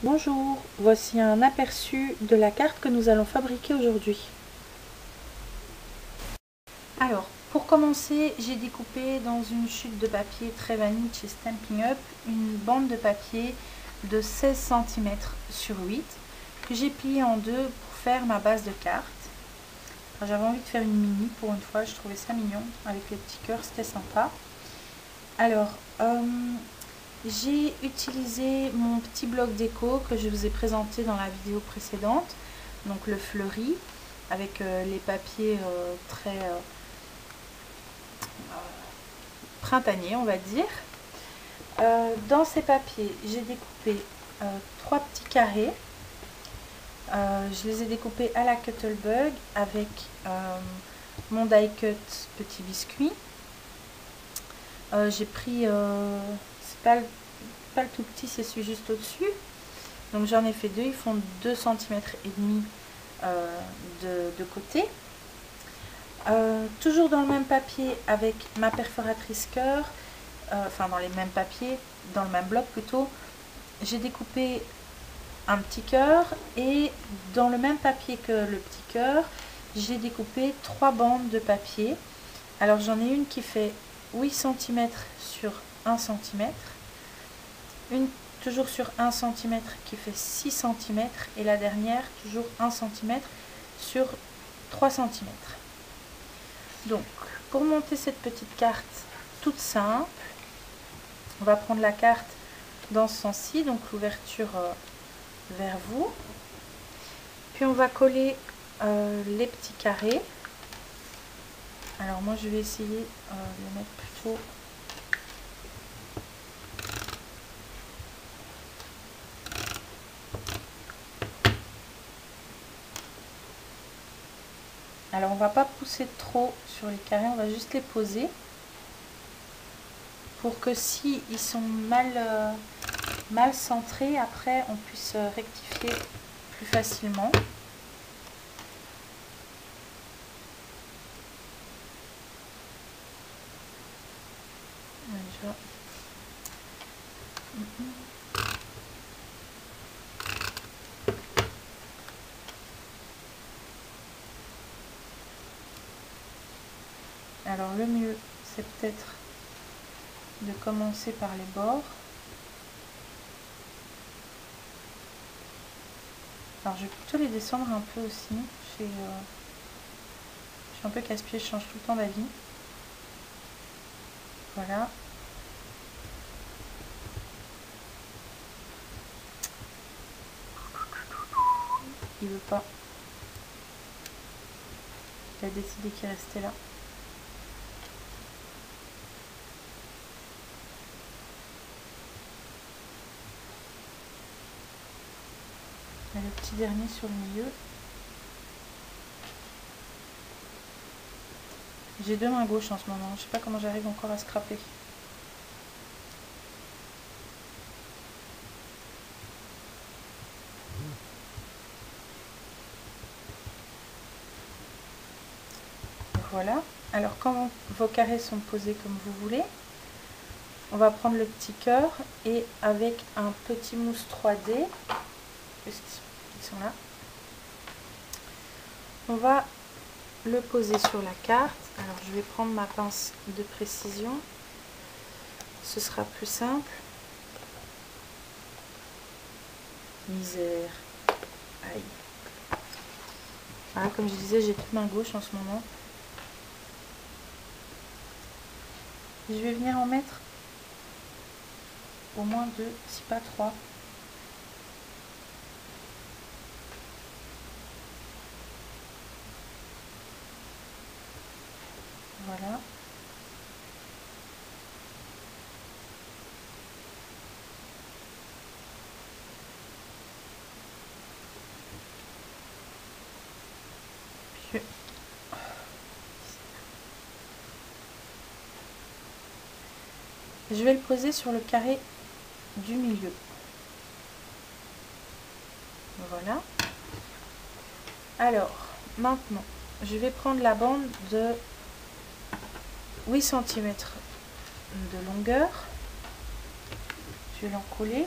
Bonjour, voici un aperçu de la carte que nous allons fabriquer aujourd'hui. Alors, pour commencer, j'ai découpé dans une chute de papier très vanille chez Stampin' Up une bande de papier de 16 cm sur 8 que j'ai pliée en deux pour faire ma base de carte. J'avais envie de faire une mini pour une fois, je trouvais ça mignon avec les petits cœurs, c'était sympa. Alors, j'ai utilisé mon petit bloc déco que je vous ai présenté dans la vidéo précédente, donc le fleuri, avec les papiers très printaniers, on va dire. Dans ces papiers, j'ai découpé 3 petits carrés. Je les ai découpés à la Cuttlebug avec mon die cut petit biscuit. J'ai pris, c'est pas le tout petit, c'est celui juste au-dessus. Donc j'en ai fait deux, ils font 2 cm et demi de côté. Toujours dans le même papier avec ma perforatrice cœur, enfin dans les mêmes papiers, dans le même bloc plutôt, j'ai découpé un petit cœur et dans le même papier que le petit cœur, j'ai découpé 3 bandes de papier. Alors j'en ai une qui fait 8 cm sur 1 cm, une toujours sur 1 cm qui fait 6 cm et la dernière toujours 1 cm sur 3 cm. Donc pour monter cette petite carte toute simple, on va prendre la carte dans ce sens-ci, donc l'ouverture vers vous, puis on va coller les petits carrés. Alors moi je vais essayer de les mettre plutôt alors on va pas pousser trop sur les carrés, on va juste les poser pour que si ils sont mal centrés, après on puisse rectifier plus facilement. Déjà. Alors le mieux c'est peut-être de commencer par les bords. Alors je vais plutôt les descendre un peu aussi. Je suis un peu casse-pied, je change tout le temps d'avis. Voilà. Il veut pas. Il a décidé qu'il restait là. Et le petit dernier sur le milieu. J'ai deux mains gauches en ce moment. Je sais pas comment j'arrive encore à scraper. Voilà. Alors quand vos carrés sont posés comme vous voulez, on va prendre le petit cœur et avec un petit mousse 3D, ils sont là, on va le poser sur la carte. Alors je vais prendre ma pince de précision, ce sera plus simple. Misère. Aïe. Voilà, comme je disais, j'ai toute main gauche en ce moment. Je vais venir en mettre au moins 2, si pas 3. Voilà. Puis, je vais le poser sur le carré du milieu. Voilà. Alors, maintenant, je vais prendre la bande de 8 cm de longueur. Je vais l'encoller.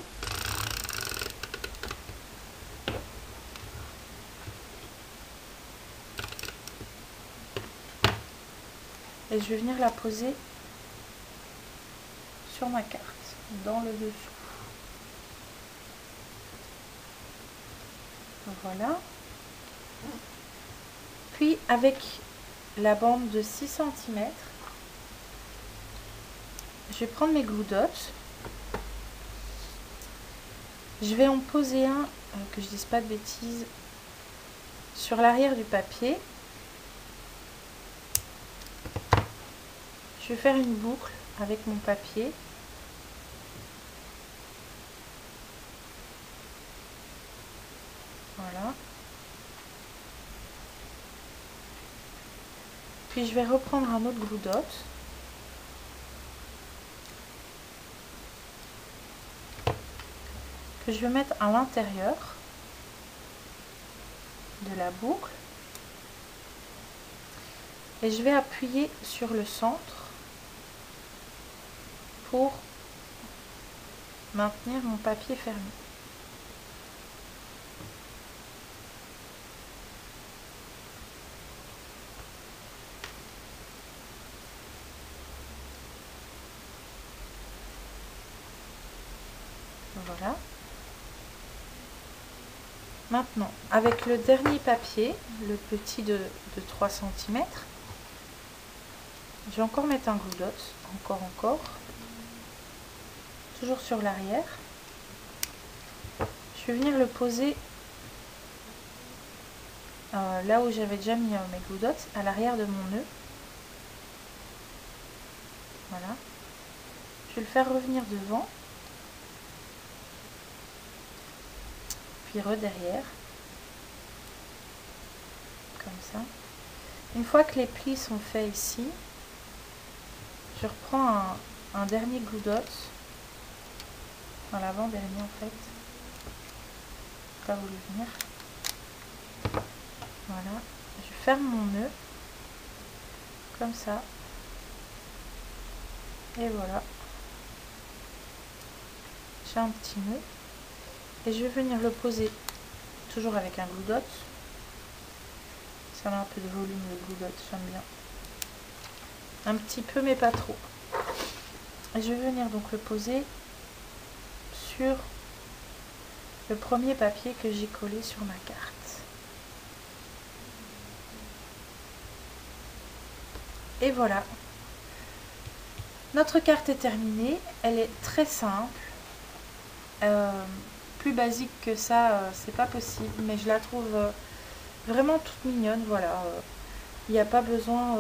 et je vais venir la poser sur ma carte, dans le dessous. Voilà. Puis avec la bande de 6 cm, je vais prendre mes glue dots. Je vais en poser un, que je dise pas de bêtises, sur l'arrière du papier. Je vais faire une boucle avec mon papier. Voilà. Puis je vais reprendre un autre glue dot. Que je vais mettre à l'intérieur de la boucle. Et je vais appuyer sur le centre pour maintenir mon papier fermé. Voilà. Maintenant, avec le dernier papier, le petit de 3 cm, je vais encore mettre un glue dot, encore, toujours sur l'arrière. Je vais venir le poser là où j'avais déjà mis mes glue dots, à l'arrière de mon nœud. Voilà. Je vais le faire revenir devant. Puis derrière, comme ça. Une fois que les plis sont faits ici, je reprends un dernier glue dot, l'avant-dernier en fait, pas voulu venir. Voilà, je ferme mon nœud, comme ça, et voilà, j'ai un petit nœud. Et je vais venir le poser toujours avec un glue dot. Ça a un peu de volume le glue dot, j'aime bien. Un petit peu mais pas trop. Et je vais venir donc le poser sur le premier papier que j'ai collé sur ma carte. Et voilà. Notre carte est terminée. Elle est très simple. Plus basique que ça, c'est pas possible, mais je la trouve vraiment toute mignonne. Voilà, il n'y a pas besoin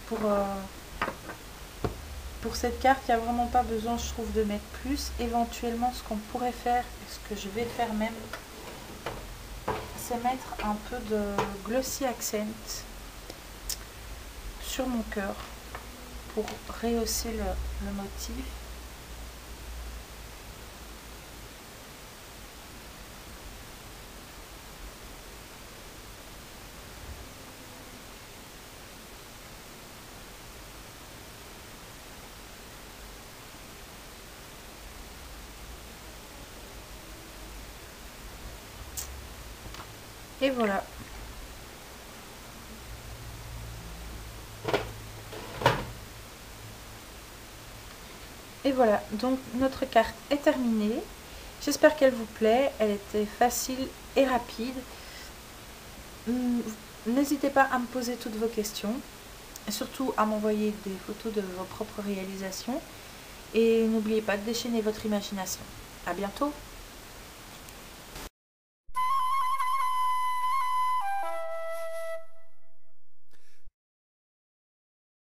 pour cette carte, il n'y a vraiment pas besoin, je trouve, de mettre plus. Éventuellement, ce qu'on pourrait faire, et ce que je vais faire même, c'est mettre un peu de glossy accent sur mon cœur pour rehausser le motif. Et voilà. Et voilà, donc notre carte est terminée. J'espère qu'elle vous plaît. Elle était facile et rapide. N'hésitez pas à me poser toutes vos questions. Et surtout à m'envoyer des photos de vos propres réalisations. Et n'oubliez pas de déchaîner votre imagination. À bientôt!